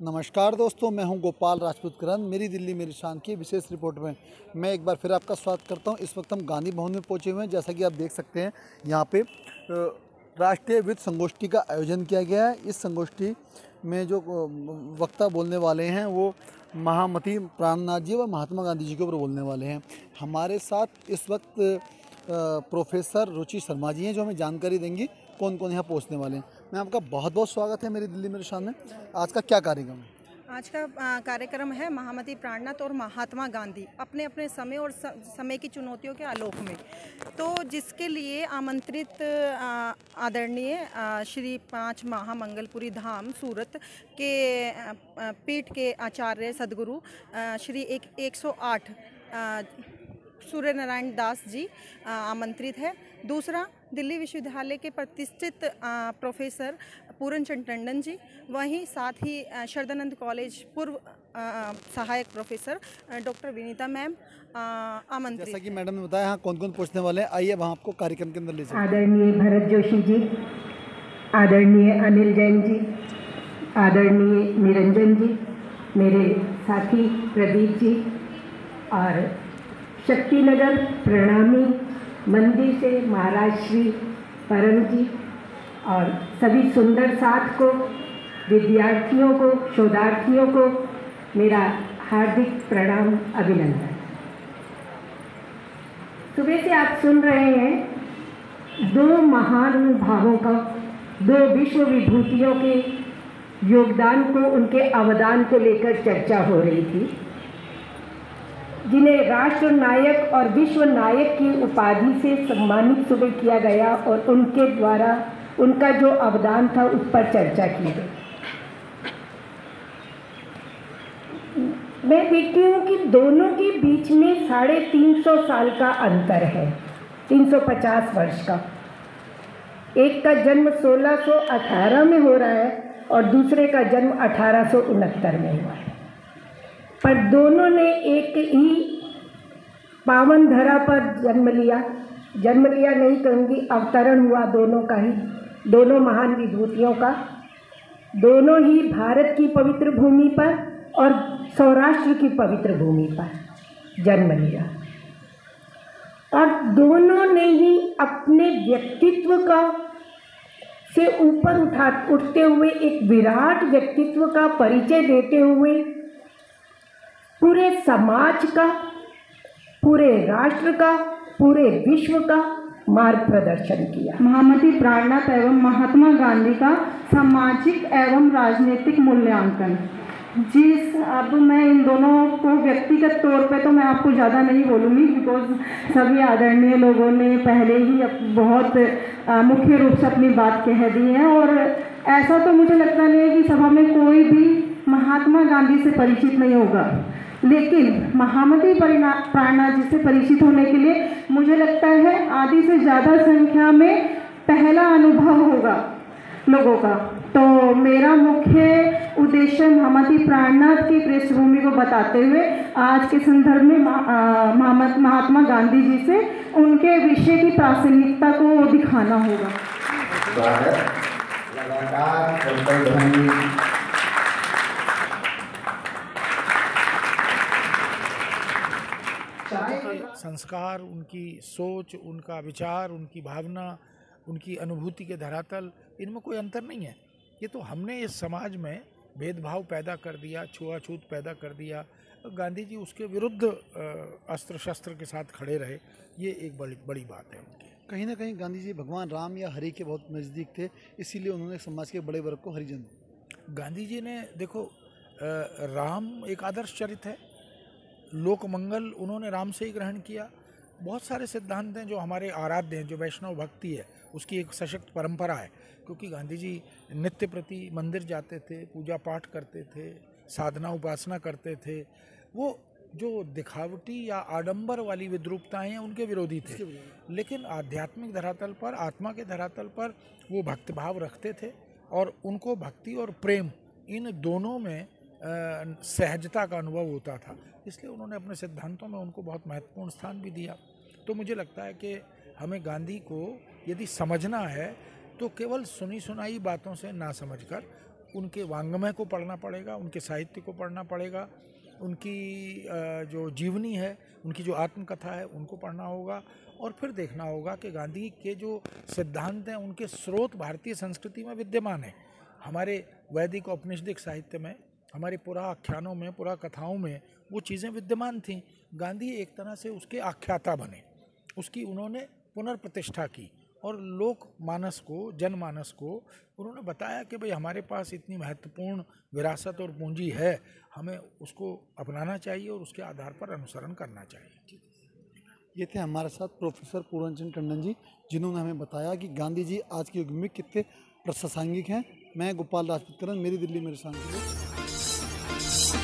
नमस्कार दोस्तों, मैं हूं गोपाल राजपूत करण। मेरी दिल्ली मेरी शान की विशेष रिपोर्ट में मैं एक बार फिर आपका स्वागत करता हूं। इस वक्त हम गांधी भवन में पहुंचे हुए हैं। जैसा कि आप देख सकते हैं, यहां पे राष्ट्रीय वित्त संगोष्ठी का आयोजन किया गया है। इस संगोष्ठी में जो वक्ता बोलने वाले हैं वो महामती प्राणनाथ जी व महात्मा गांधी जी के ऊपर बोलने वाले हैं। हमारे साथ इस वक्त प्रोफेसर रुचि शर्मा जी हैं, जो हमें जानकारी देंगी कौन कौन यहाँ पहुँचने वाले हैं। मैं आपका बहुत बहुत स्वागत है मेरी दिल्ली मेरे शान में। आज का क्या कार्यक्रम है? आज का कार्यक्रम है महामती प्राणनाथ और महात्मा गांधी अपने अपने समय और समय की चुनौतियों के आलोक में। तो जिसके लिए आमंत्रित आदरणीय श्री 5 महामंगलपुरी धाम सूरत के पीठ के आचार्य सदगुरु श्री 108 सूर्य नारायण दास जी आमंत्रित है। दूसरा, दिल्ली विश्वविद्यालय के प्रतिष्ठित प्रोफेसर पूरन चंद टंडन जी, वहीं साथ ही शरदानंद कॉलेज पूर्व सहायक प्रोफेसर डॉक्टर विनीता मैम आमंत्रित। जैसा कि मैडम ने बताया यहाँ कौन कौन पहुँचने वाले हैं, आइए वहाँ आपको कार्यक्रम के अंदर ले चलते हैं। आदरणीय भरत जोशी जी, आदरणीय अनिल जैन जी, आदरणीय निरंजन जी, मेरे साथी प्रदीप जी और शक्तिनगर प्रणामी मंदिर से महाराज श्री परम जी और सभी सुंदर साथ को, विद्यार्थियों को, शोधार्थियों को मेरा हार्दिक प्रणाम, अभिनंदन। सुबह से आप सुन रहे हैं दो महानुभावों का, दो विश्व विभूतियों के योगदान को, उनके अवदान को लेकर चर्चा हो रही थी, जिन्हें राष्ट्र नायक और विश्व नायक की उपाधि से सम्मानित सुबह किया गया और उनके द्वारा उनका जो अवदान था उस पर चर्चा की गई। मैं देखती हूँ कि दोनों के बीच में 350 साल का अंतर है, 350 वर्ष का। एक का जन्म 1618 में हो रहा है और दूसरे का जन्म 1869 में हुआ है, पर दोनों ने एक ही पावन धरा पर जन्म लिया नहीं कहूँगी, अवतरण हुआ दोनों का ही, दोनों महान विभूतियों का। दोनों ही भारत की पवित्र भूमि पर और सौराष्ट्र की पवित्र भूमि पर जन्म लिया और दोनों ने ही अपने व्यक्तित्व का से ऊपर उठते हुए एक विराट व्यक्तित्व का परिचय देते हुए पूरे समाज का, पूरे राष्ट्र का, पूरे विश्व का मार्ग प्रदर्शन किया। महामती प्राणनाथ एवं महात्मा गांधी का सामाजिक एवं राजनीतिक मूल्यांकन। अब मैं इन दोनों को व्यक्तिगत तौर पे तो मैं आपको ज़्यादा नहीं बोलूँगी, बिकॉज सभी आदरणीय लोगों ने पहले ही बहुत मुख्य रूप से अपनी बात कह दी है और ऐसा तो मुझे लगता नहीं है कि सभा में कोई भी महात्मा गांधी से परिचित नहीं होगा, लेकिन महामती प्राणनाथ जी से परिचित होने के लिए मुझे लगता है आधी से ज़्यादा संख्या में पहला अनुभव होगा लोगों का। तो मेरा मुख्य उद्देश्य महामती प्राणनाथ की पृष्ठभूमि को बताते हुए आज के संदर्भ में महात्मा गांधी जी से उनके विषय की प्रासंगिकता को दिखाना होगा। संस्कार, उनकी सोच, उनका विचार, उनकी भावना, उनकी अनुभूति के धरातल, इनमें कोई अंतर नहीं है। ये तो हमने इस समाज में भेदभाव पैदा कर दिया, छुआछूत पैदा कर दिया। गांधी जी उसके विरुद्ध अस्त्र शस्त्र के साथ खड़े रहे, ये एक बड़ी बात है उनकी। कहीं ना कहीं गांधी जी भगवान राम या हरि के बहुत नज़दीक थे, इसीलिए उन्होंने समाज के बड़े वर्ग को हरिजन। गांधी जी ने देखो, राम एक आदर्श चरित्र है, लोक मंगल उन्होंने राम से ही ग्रहण किया। बहुत सारे सिद्धांत हैं जो हमारे आराध्य हैं, जो वैष्णव भक्ति है उसकी एक सशक्त परंपरा है, क्योंकि गांधी जी नित्य प्रति मंदिर जाते थे, पूजा पाठ करते थे, साधना उपासना करते थे। वो जो दिखावटी या आडंबर वाली विद्रूपताएं हैं उनके विरोधी थे, लेकिन आध्यात्मिक धरातल पर, आत्मा के धरातल पर वो भक्तिभाव रखते थे और उनको भक्ति और प्रेम इन दोनों में सहजता का अनुभव होता था, इसलिए उन्होंने अपने सिद्धांतों में उनको बहुत महत्वपूर्ण स्थान भी दिया। तो मुझे लगता है कि हमें गांधी को यदि समझना है तो केवल सुनी सुनाई बातों से ना समझकर उनके वाङ्मय को पढ़ना पड़ेगा, उनके साहित्य को पढ़ना पड़ेगा, उनकी जो जीवनी है, उनकी जो आत्मकथा है उनको पढ़ना होगा और फिर देखना होगा कि गांधी के जो सिद्धांत हैं उनके स्रोत भारतीय संस्कृति में विद्यमान है। हमारे वैदिक औपनिषदिक साहित्य में, हमारे पुरा आख्यानों में, पुरा कथाओं में वो चीज़ें विद्यमान थीं। गांधी एक तरह से उसके आख्याता बने, उसकी उन्होंने पुनर्प्रतिष्ठा की और लोक मानस को, जनमानस को उन्होंने बताया कि भाई हमारे पास इतनी महत्वपूर्ण विरासत और पूंजी है, हमें उसको अपनाना चाहिए और उसके आधार पर अनुसरण करना चाहिए। ये थे हमारे साथ प्रोफेसर पूरन चंद टंडन जी, जिन्होंने हमें बताया कि गांधी जी आज के युग में कितने प्रासंगिक हैं। मैं गोपाल राजपूत, मेरी दिल्ली मेरे शान के लिए।